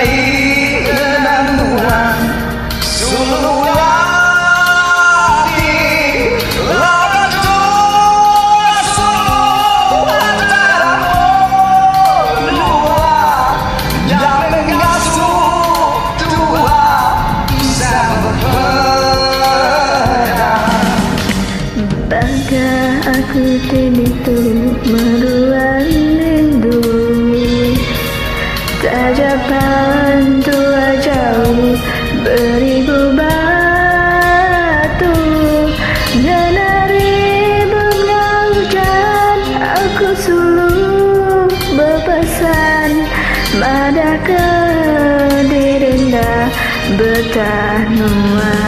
baik dan Tuhan sungguh aku itu meruang rindu, tajapan tua jauh beribu batu, dari bunga hujan aku suluh berpesan, pada kedirinda bertanuan.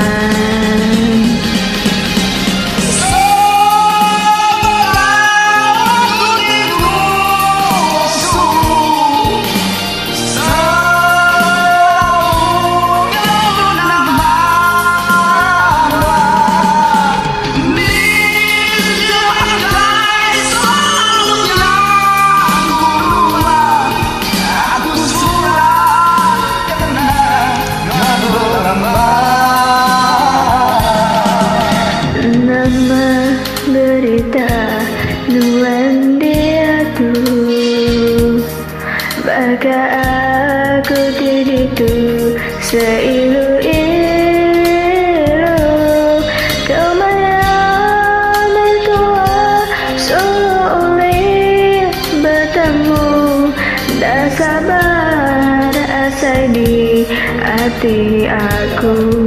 Berita nuan dia tu, maka aku itu seilu-ilu. Kau mayang mentua soleh bertemu, dah sabar asal di hati aku.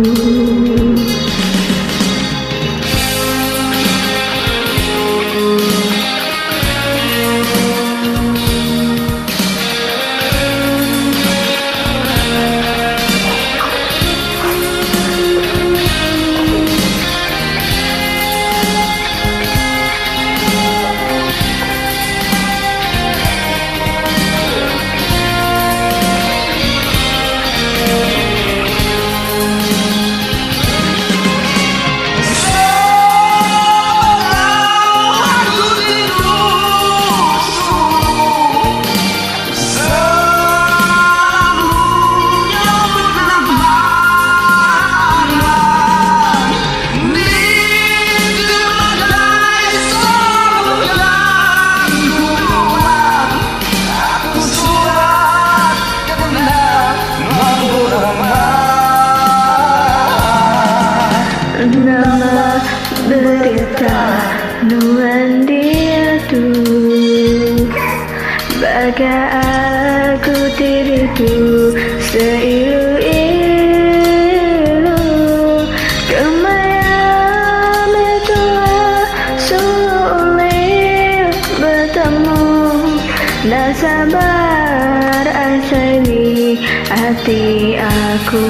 Nama berita nuan dia tu, baga aku diriku seilu-ilu. Kemayang mentua soleh bertemu, dah sabar asal di hati aku.